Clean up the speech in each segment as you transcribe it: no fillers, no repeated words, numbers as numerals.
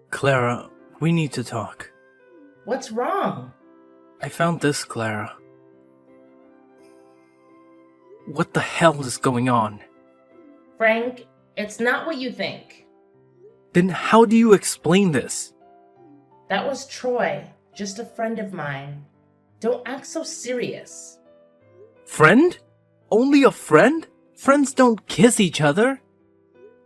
Clara, we need to talk. What's wrong? I found this, Clara. What the hell is going on? Frank, it's not what you think. Then how do you explain this? That was Troy, just a friend of mine. Don't act so serious. Friend? Only a friend? Friends don't kiss each other.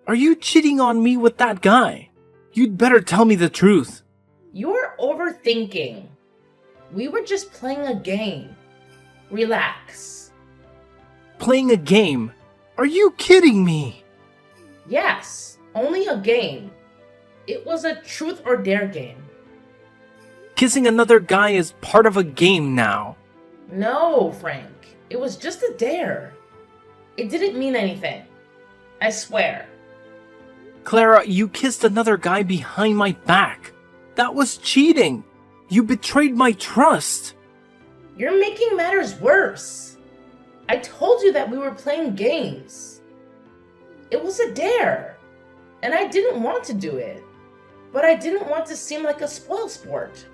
Are you cheating on me with that guy? You'd better tell me the truth. You're overthinking. We were just playing a game. Relax. Playing a game? Are you kidding me? Yes, only a game. It was a truth or dare game. Kissing another guy is part of a game now. No, Frank. It was just a dare. It didn't mean anything. I swear. Clara, you kissed another guy behind my back. That was cheating. You betrayed my trust. You're making matters worse. I told you that we were playing games. It was a dare, and I didn't want to do it, but I didn't want to seem like a spoilsport.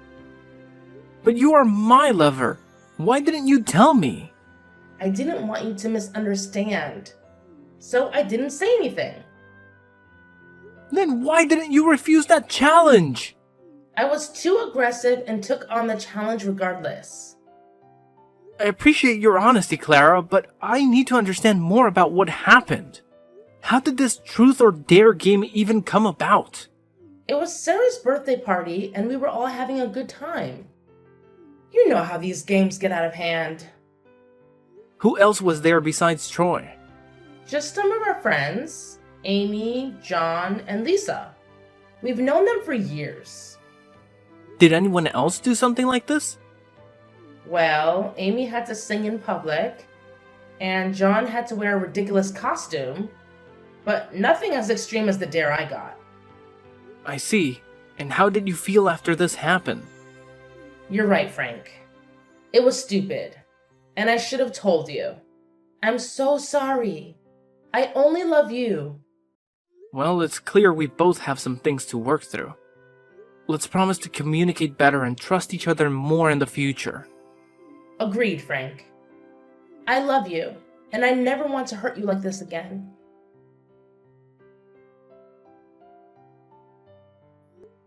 But you are my lover. Why didn't you tell me? I didn't want you to misunderstand, so I didn't say anything. Then why didn't you refuse that challenge? I was too aggressive and took on the challenge regardless. I appreciate your honesty, Clara, but I need to understand more about what happened. How did this truth or dare game even come about? It was Sarah's birthday party, and we were all having a good time. You know how these games get out of hand. Who else was there besides Troy? Just some of our friends, Amy, John, and Lisa. We've known them for years. Did anyone else do something like this? Well, Amy had to sing in public, and John had to wear a ridiculous costume, but nothing as extreme as the dare I got. I see. And how did you feel after this happened? You're right, Frank. It was stupid, and I should have told you. I'm so sorry. I only love you. Well, it's clear we both have some things to work through. Let's promise to communicate better and trust each other more in the future. Agreed, Frank. I love you, and I never want to hurt you like this again.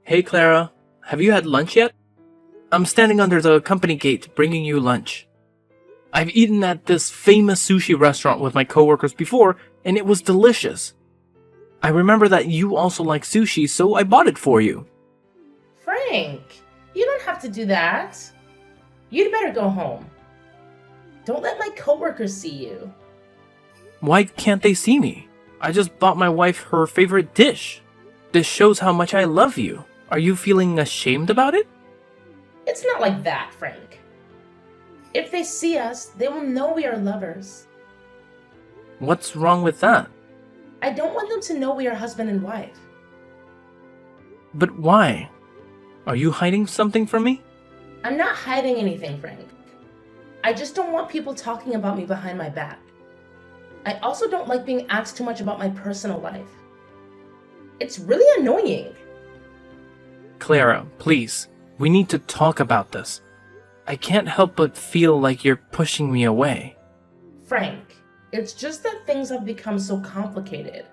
Hey, Clara. Have you had lunch yet? I'm standing under the company gate bringing you lunch. I've eaten at this famous sushi restaurant with my coworkers before, and it was delicious. I remember that you also like sushi, so I bought it for you. Frank, you don't have to do that. You'd better go home. Don't let my coworkers see you. Why can't they see me? I just bought my wife her favorite dish. This shows how much I love you. Are you feeling ashamed about it? It's not like that, Frank. If they see us, they will know we are lovers. What's wrong with that? I don't want them to know we are husband and wife. But why? Are you hiding something from me? I'm not hiding anything, Frank. I just don't want people talking about me behind my back. I also don't like being asked too much about my personal life. It's really annoying. Clara, please. We need to talk about this. I can't help but feel like you're pushing me away. Frank, it's just that things have become so complicated.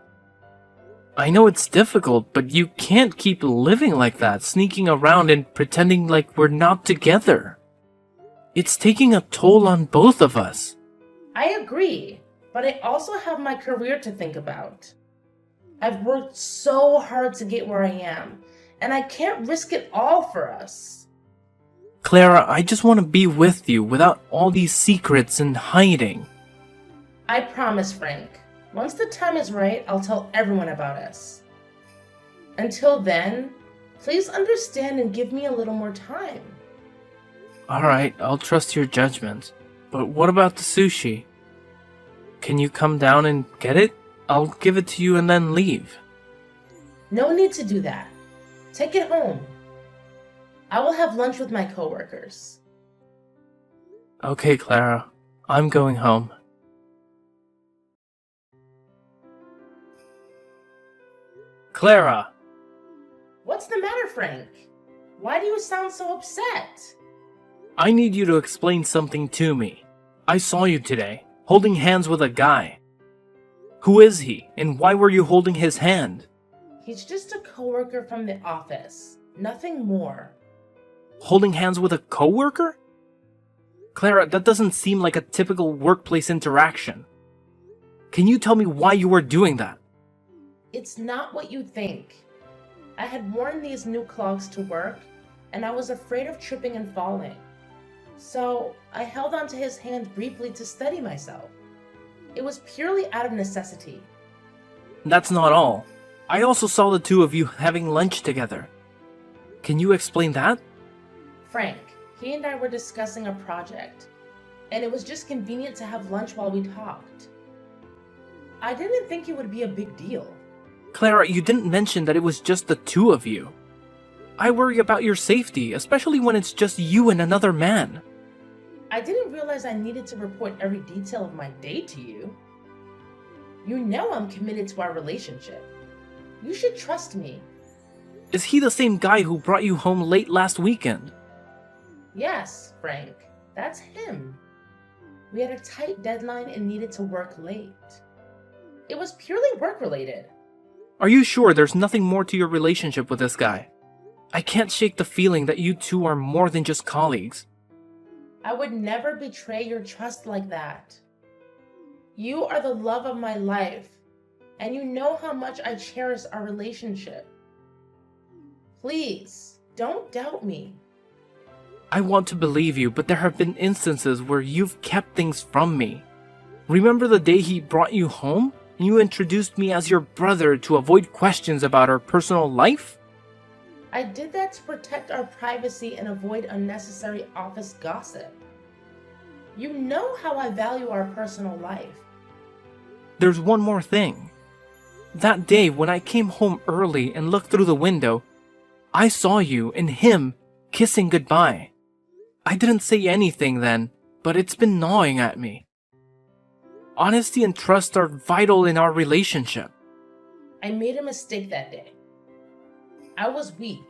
I know it's difficult, but you can't keep living like that, sneaking around and pretending like we're not together. It's taking a toll on both of us. I agree, but I also have my career to think about. I've worked so hard to get where I am, and I can't risk it all for us. Clara, I just want to be with you without all these secrets and hiding. I promise, Frank. Once the time is right, I'll tell everyone about us. Until then, please understand and give me a little more time. Alright, I'll trust your judgment. But what about the sushi? Can you come down and get it? I'll give it to you and then leave. No need to do that. Take it home. I will have lunch with my coworkers. Okay, Clara. I'm going home. Clara! What's the matter, Frank? Why do you sound so upset? I need you to explain something to me. I saw you today, holding hands with a guy. Who is he, and why were you holding his hand? He's just a coworker from the office. Nothing more. Holding hands with a coworker? Clara, that doesn't seem like a typical workplace interaction. Can you tell me why you were doing that? It's not what you think. I had worn these new clogs to work, and I was afraid of tripping and falling. So I held onto his hand briefly to steady myself. It was purely out of necessity. That's not all. I also saw the two of you having lunch together. Can you explain that? Frank, he and I were discussing a project, and it was just convenient to have lunch while we talked. I didn't think it would be a big deal. Clara, you didn't mention that it was just the two of you. I worry about your safety, especially when it's just you and another man. I didn't realize I needed to report every detail of my day to you. You know I'm committed to our relationship. You should trust me. Is he the same guy who brought you home late last weekend? Yes, Frank, that's him. We had a tight deadline and needed to work late. It was purely work-related. Are you sure there's nothing more to your relationship with this guy? I can't shake the feeling that you two are more than just colleagues. I would never betray your trust like that. You are the love of my life, and you know how much I cherish our relationship. Please, don't doubt me. I want to believe you, but there have been instances where you've kept things from me. Remember the day he brought you home? And you introduced me as your brother to avoid questions about our personal life? I did that to protect our privacy and avoid unnecessary office gossip. You know how I value our personal life. There's one more thing. That day when I came home early and looked through the window, I saw you and him kissing goodbye. I didn't say anything then, but it's been gnawing at me. Honesty and trust are vital in our relationship. I made a mistake that day. I was weak,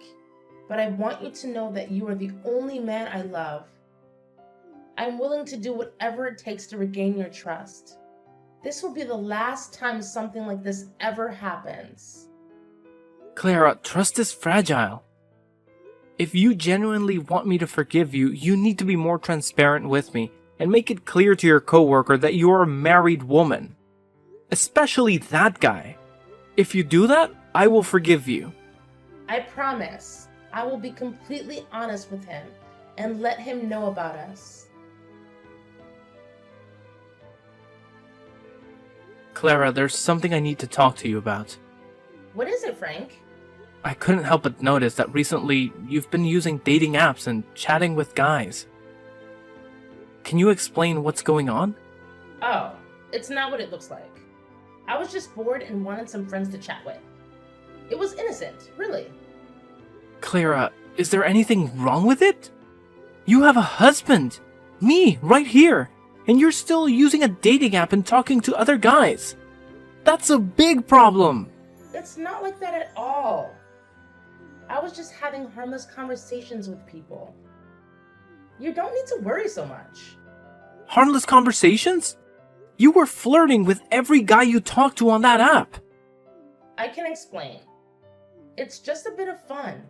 but I want you to know that you are the only man I love. I'm willing to do whatever it takes to regain your trust. This will be the last time something like this ever happens. Clara, trust is fragile. If you genuinely want me to forgive you, you need to be more transparent with me and make it clear to your coworker that you're a married woman. Especially that guy. If you do that, I will forgive you. I promise I will be completely honest with him and let him know about us. Clara, there's something I need to talk to you about. What is it, Frank? I couldn't help but notice that recently you've been using dating apps and chatting with guys. Can you explain what's going on? Oh, it's not what it looks like. I was just bored and wanted some friends to chat with. It was innocent, really. Clara, is there anything wrong with it? You have a husband, me, right here, and you're still using a dating app and talking to other guys. That's a big problem. It's not like that at all. I was just having harmless conversations with people. You don't need to worry so much. Harmless conversations? You were flirting with every guy you talked to on that app. I can explain. It's just a bit of fun.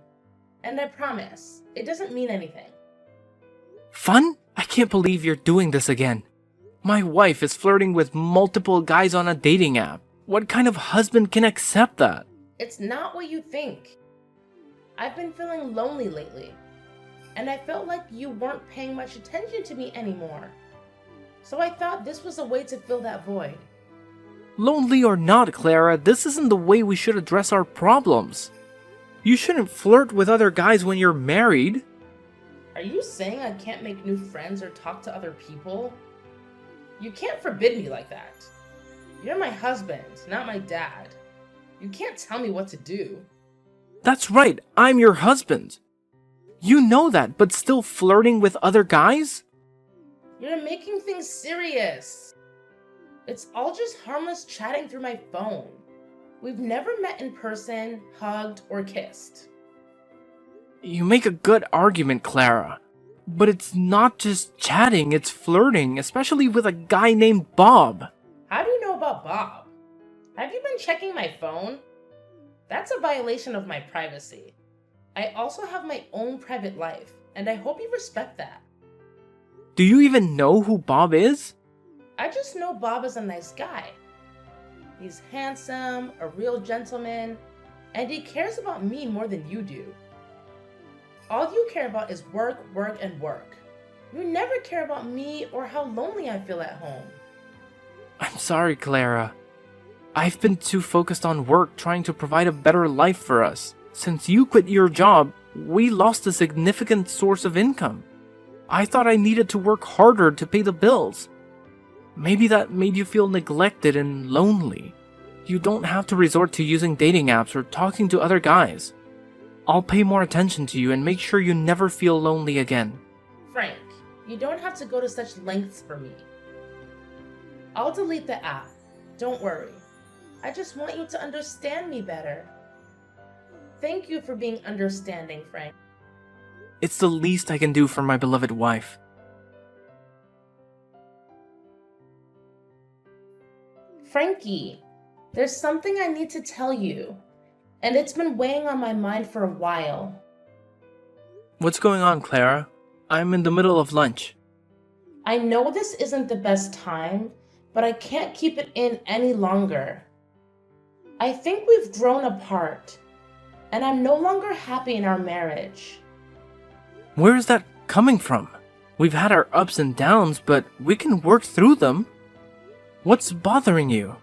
And I promise, it doesn't mean anything. Fun? I can't believe you're doing this again. My wife is flirting with multiple guys on a dating app. What kind of husband can accept that? It's not what you think. I've been feeling lonely lately, and I felt like you weren't paying much attention to me anymore. So I thought this was a way to fill that void. Lonely or not, Clara, this isn't the way we should address our problems. You shouldn't flirt with other guys when you're married. Are you saying I can't make new friends or talk to other people? You can't forbid me like that. You're my husband, not my dad. You can't tell me what to do. That's right, I'm your husband. You know that, but still flirting with other guys? You're making things serious. It's all just harmless chatting through my phone. We've never met in person, hugged, or kissed. You make a good argument, Clara. But it's not just chatting, it's flirting, especially with a guy named Bob. How do you know about Bob? Have you been checking my phone? That's a violation of my privacy. I also have my own private life, and I hope you respect that. Do you even know who Bob is? I just know Bob is a nice guy. He's handsome, a real gentleman, and he cares about me more than you do. All you care about is work, work, and work. You never care about me or how lonely I feel at home. I'm sorry, Clara. I've been too focused on work trying to provide a better life for us. Since you quit your job, we lost a significant source of income. I thought I needed to work harder to pay the bills. Maybe that made you feel neglected and lonely. You don't have to resort to using dating apps or talking to other guys. I'll pay more attention to you and make sure you never feel lonely again. Frank, you don't have to go to such lengths for me. I'll delete the app. Don't worry. I just want you to understand me better. Thank you for being understanding, Frank. It's the least I can do for my beloved wife. Frankie, there's something I need to tell you, and it's been weighing on my mind for a while. What's going on, Clara? I'm in the middle of lunch. I know this isn't the best time, but I can't keep it in any longer. I think we've grown apart, and I'm no longer happy in our marriage. Where is that coming from? We've had our ups and downs, but we can work through them. What's bothering you?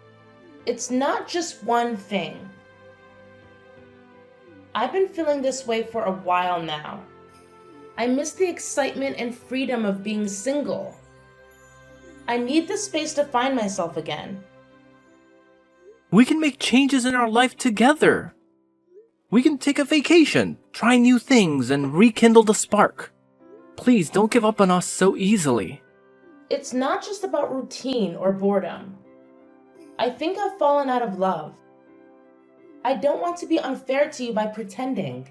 It's not just one thing. I've been feeling this way for a while now. I miss the excitement and freedom of being single. I need the space to find myself again. We can make changes in our life together. We can take a vacation, try new things, and rekindle the spark. Please don't give up on us so easily. It's not just about routine or boredom. I think I've fallen out of love. I don't want to be unfair to you by pretending.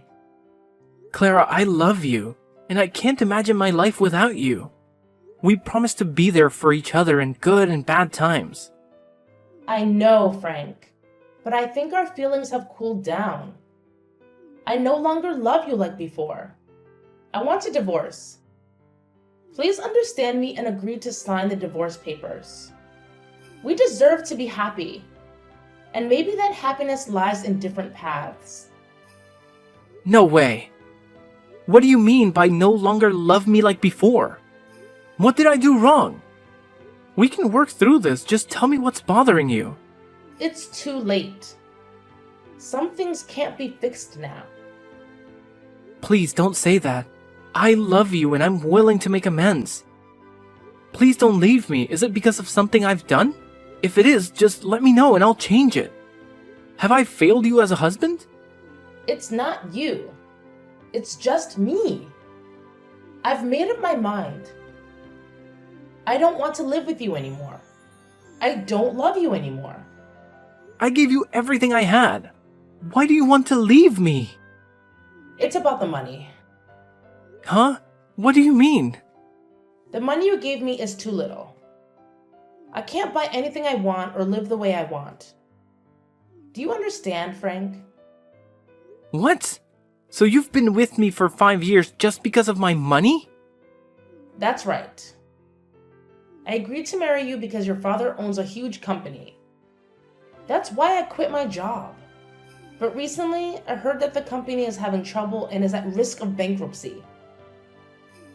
Clara, I love you, and I can't imagine my life without you. We promised to be there for each other in good and bad times. I know, Frank, but I think our feelings have cooled down. I no longer love you like before. I want a divorce. Please understand me and agree to sign the divorce papers. We deserve to be happy, and maybe that happiness lies in different paths. No way. What do you mean by no longer love me like before? What did I do wrong? We can work through this, just tell me what's bothering you. It's too late. Some things can't be fixed now. Please don't say that. I love you and I'm willing to make amends. Please don't leave me. Is it because of something I've done? If it is, just let me know and I'll change it. Have I failed you as a husband? It's not you. It's just me. I've made up my mind. I don't want to live with you anymore. I don't love you anymore. I gave you everything I had. Why do you want to leave me? It's about the money. Huh? What do you mean? The money you gave me is too little. I can't buy anything I want or live the way I want. Do you understand, Frank? What? So you've been with me for 5 years just because of my money? That's right. I agreed to marry you because your father owns a huge company. That's why I quit my job. But recently, I heard that the company is having trouble and is at risk of bankruptcy.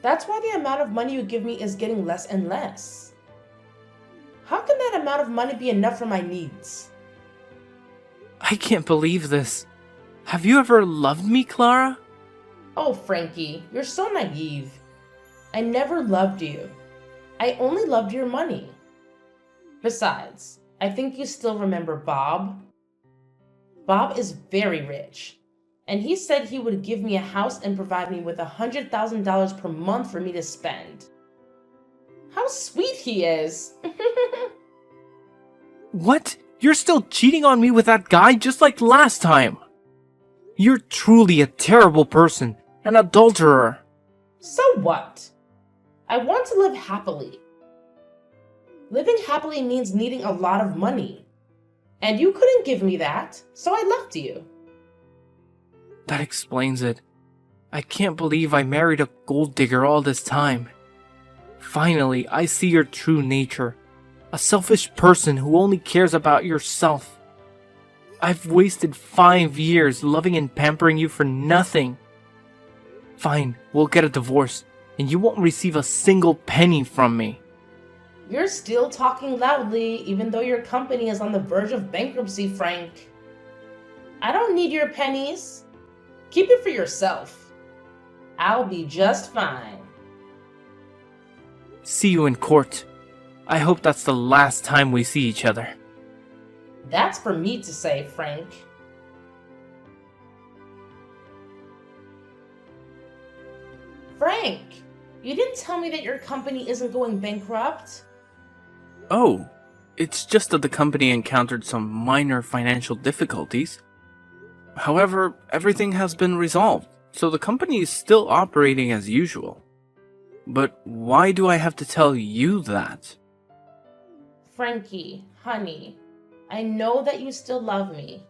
That's why the amount of money you give me is getting less and less. How can that amount of money be enough for my needs? I can't believe this. Have you ever loved me, Clara? Oh, Frankie, you're so naive. I never loved you. I only loved your money. Besides, I think you still remember Bob. Bob is very rich, and he said he would give me a house and provide me with $100,000 per month for me to spend. How sweet he is! What? You're still cheating on me with that guy just like last time? You're truly a terrible person, An adulterer. So what? I want to live happily. Living happily means needing a lot of money. And you couldn't give me that, so I left you. That explains it. I can't believe I married a gold digger all this time. Finally, I see your true nature. A selfish person who only cares about yourself. I've wasted 5 years loving and pampering you for nothing. Fine, we'll get a divorce, and you won't receive a single penny from me. You're still talking loudly, even though your company is on the verge of bankruptcy, Frank. I don't need your pennies. Keep it for yourself. I'll be just fine. See you in court. I hope that's the last time we see each other. That's for me to say, Frank. Frank, you didn't tell me that your company isn't going bankrupt. Oh, it's just that the company encountered some minor financial difficulties. However, everything has been resolved, so the company is still operating as usual. But why do I have to tell you that? Frankie, honey, I know that you still love me.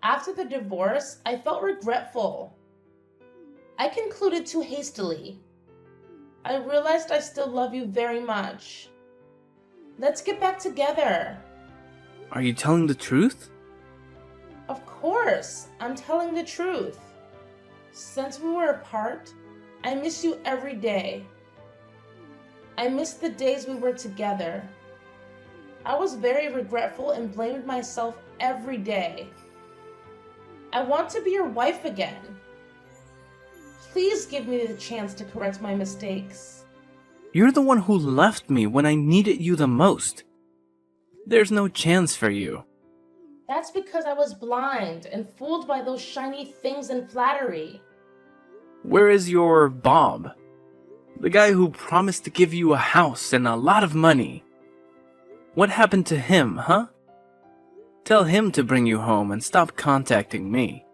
After the divorce, I felt regretful. I concluded too hastily. I realized I still love you very much. Let's get back together. Are you telling the truth? Of course, I'm telling the truth. Since we were apart, I miss you every day. I miss the days we were together. I was very regretful and blamed myself every day. I want to be your wife again. Please give me the chance to correct my mistakes. You're the one who left me when I needed you the most. There's no chance for you. That's because I was blind and fooled by those shiny things and flattery. Where is your Bob? The guy who promised to give you a house and a lot of money. What happened to him, huh? Tell him to bring you home and stop contacting me.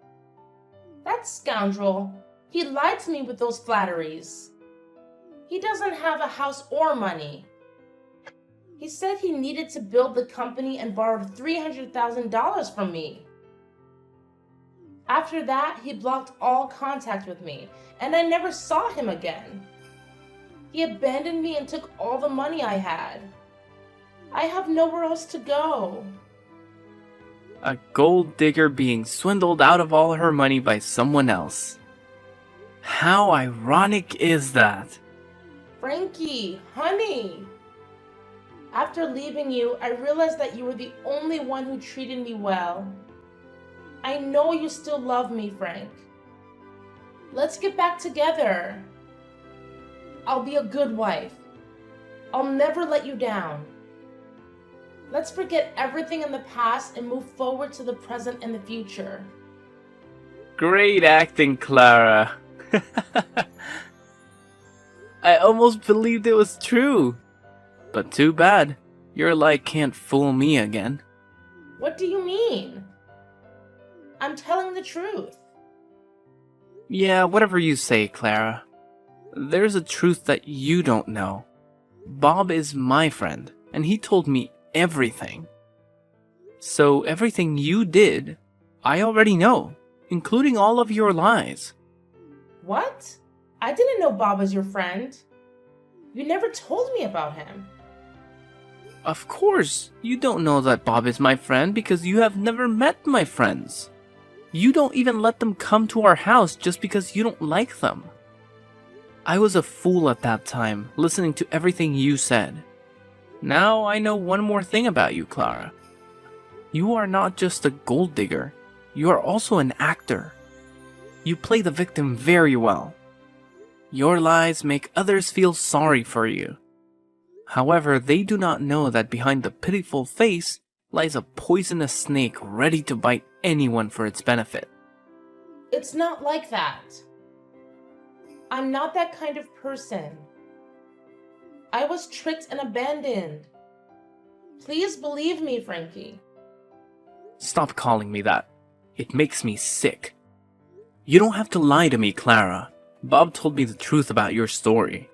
That scoundrel. He lied to me with those flatteries. He doesn't have a house or money. He said he needed to build the company and borrowed $300,000 from me. After that, he blocked all contact with me, and I never saw him again. He abandoned me and took all the money I had. I have nowhere else to go. A gold digger being swindled out of all her money by someone else. How ironic is that? Frankie, honey. After leaving you, I realized that you were the only one who treated me well. I know you still love me, Frank. Let's get back together. I'll be a good wife. I'll never let you down. Let's forget everything in the past and move forward to the present and the future. Great acting, Clara. I almost believed it was true. But too bad. Your lie can't fool me again. What do you mean? I'm telling the truth. Yeah, whatever you say, Clara. There's a truth that you don't know. Bob is my friend, and he told me everything. So everything you did, I already know, including all of your lies. What? I didn't know Bob was your friend. You never told me about him. Of course, you don't know that Bob is my friend because you have never met my friends. You don't even let them come to our house just because you don't like them. I was a fool at that time, listening to everything you said. Now I know one more thing about you, Clara. You are not just a gold digger, you are also an actor. You play the victim very well. Your lies make others feel sorry for you. However, they do not know that behind the pitiful face lies a poisonous snake ready to bite anyone for its benefit. It's not like that. I'm not that kind of person. I was tricked and abandoned. Please believe me, Frankie. Stop calling me that. It makes me sick. You don't have to lie to me, Clara. Bob told me the truth about your story.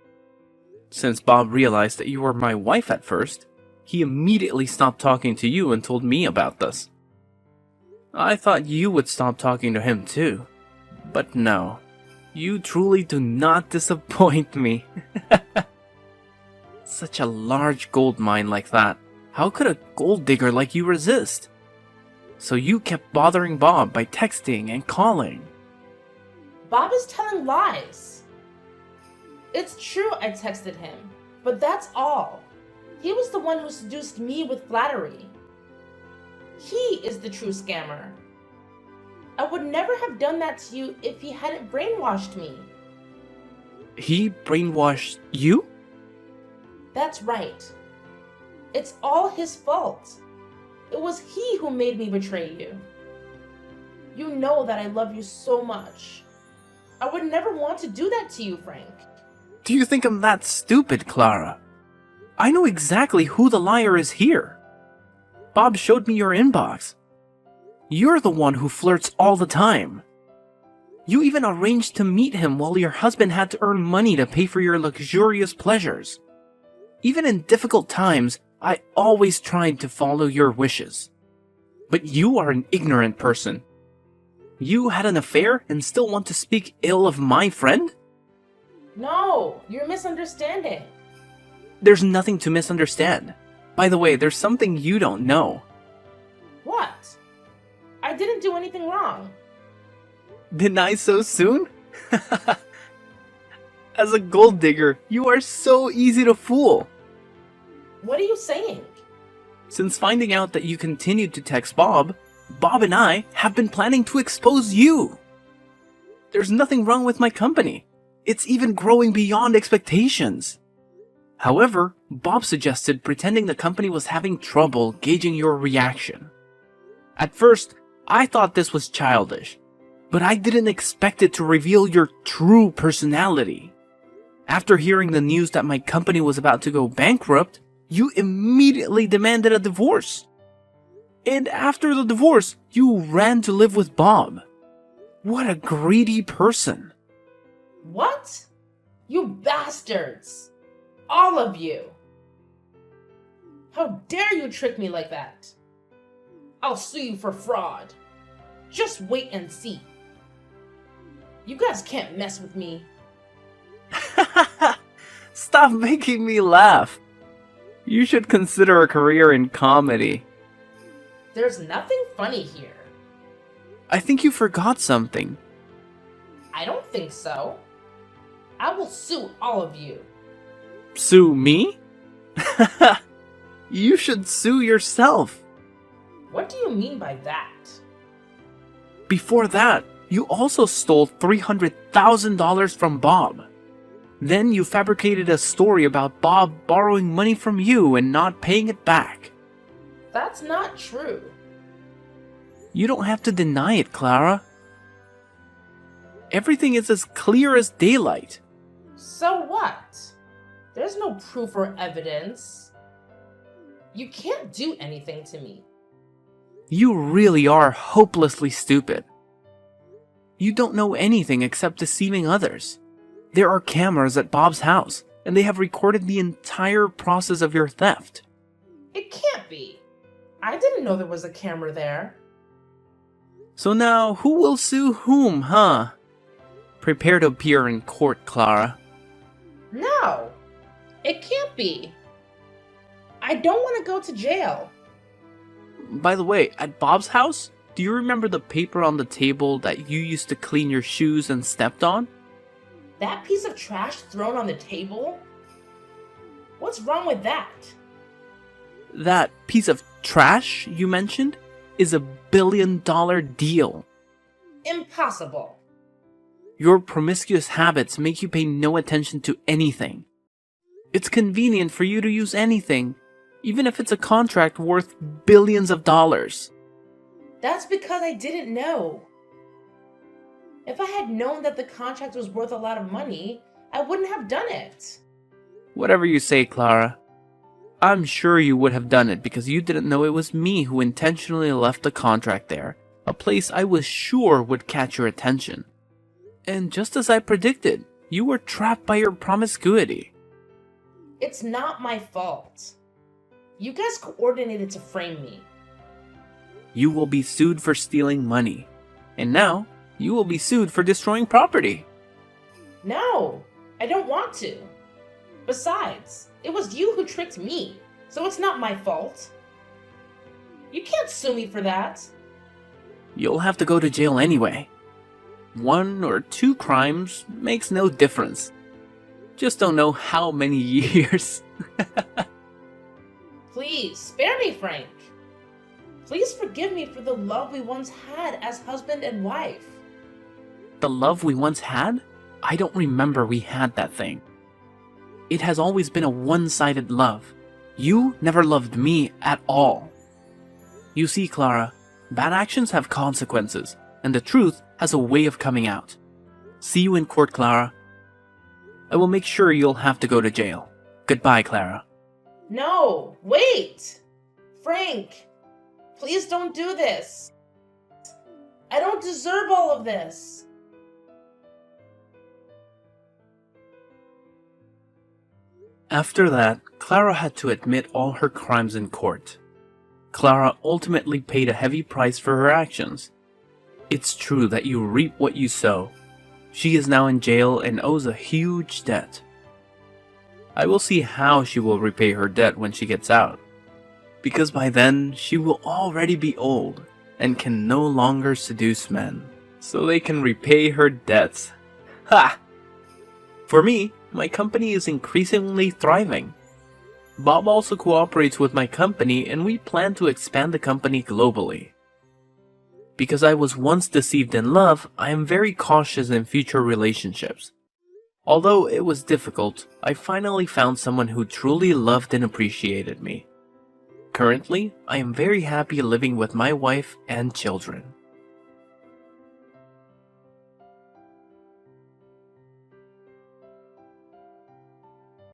Since Bob realized that you were my wife at first, he immediately stopped talking to you and told me about this. I thought you would stop talking to him too. But no, you truly do not disappoint me. Such a large gold mine like that. How could a gold digger like you resist? So you kept bothering Bob by texting and calling. Bob is telling lies. It's true I texted him, but that's all. He was the one who seduced me with flattery. He is the true scammer. I would never have done that to you if he hadn't brainwashed me. He brainwashed you? That's right. It's all his fault. It was he who made me betray you. You know that I love you so much. I would never want to do that to you, Frank. Do you think I'm that stupid, Clara? I know exactly who the liar is here. Bob showed me your inbox. You're the one who flirts all the time. You even arranged to meet him while your husband had to earn money to pay for your luxurious pleasures. Even in difficult times, I always tried to follow your wishes. But you are an ignorant person. You had an affair and still want to speak ill of my friend? No, you're misunderstanding. There's nothing to misunderstand. By the way, there's something you don't know. What? I didn't do anything wrong. Deny so soon? As a gold digger, you are so easy to fool. What are you saying? Since finding out that you continued to text Bob, Bob and I have been planning to expose you. There's nothing wrong with my company. It's even growing beyond expectations. However, Bob suggested pretending the company was having trouble gauging your reaction. At first, I thought this was childish, but I didn't expect it to reveal your true personality. After hearing the news that my company was about to go bankrupt, you immediately demanded a divorce. And after the divorce, you ran to live with Bob. What a greedy person. What? You bastards! All of you! How dare you trick me like that? I'll sue you for fraud. Just wait and see. You guys can't mess with me. Stop making me laugh. You should consider a career in comedy. There's nothing funny here. I think you forgot something. I don't think so. I will sue all of you. Sue me? You should sue yourself. What do you mean by that? Before that, you also stole $300,000 from Bob. Then you fabricated a story about Bob borrowing money from you and not paying it back. That's not true. You don't have to deny it, Clara. Everything is as clear as daylight. So what? There's no proof or evidence. You can't do anything to me. You really are hopelessly stupid. You don't know anything except deceiving others. There are cameras at Bob's house, and they have recorded the entire process of your theft. It can't be. I didn't know there was a camera there. So now, who will sue whom, huh? Prepare to appear in court, Clara. No, it can't be. I don't want to go to jail. By the way, at Bob's house, do you remember the paper on the table that you used to clean your shoes and stepped on? That piece of trash thrown on the table? What's wrong with that? That piece of trash you mentioned is $1 billion deal. Impossible. Your promiscuous habits make you pay no attention to anything. It's convenient for you to use anything, even if it's a contract worth billions of dollars. That's because I didn't know. If I had known that the contract was worth a lot of money, I wouldn't have done it. Whatever you say, Clara. I'm sure you would have done it because you didn't know it was me who intentionally left the contract there, a place I was sure would catch your attention. And just as I predicted, you were trapped by your promiscuity. It's not my fault. You guys coordinated to frame me. You will be sued for stealing money. And now, you will be sued for destroying property. No, I don't want to. Besides, it was you who tricked me, so it's not my fault. You can't sue me for that. You'll have to go to jail anyway. 1 or 2 crimes makes no difference. Just don't know how many years. Please, spare me, Frank. Please forgive me for the love we once had as husband and wife. The love we once had? I don't remember we had that thing. It has always been a one-sided love. You never loved me at all. You see, Clara, bad actions have consequences, and the truth has a way of coming out. See you in court, Clara. I will make sure you'll have to go to jail. Goodbye, Clara. No, wait! Frank, please don't do this. I don't deserve all of this. After that, Clara had to admit all her crimes in court. Clara ultimately paid a heavy price for her actions. It's true that you reap what you sow. She is now in jail and owes a huge debt. I will see how she will repay her debt when she gets out, because by then she will already be old and can no longer seduce men, so they can repay her debts. Ha! For me, my company is increasingly thriving. Bob also cooperates with my company and we plan to expand the company globally. Because I was once deceived in love, I am very cautious in future relationships. Although it was difficult, I finally found someone who truly loved and appreciated me. Currently, I am very happy living with my wife and children.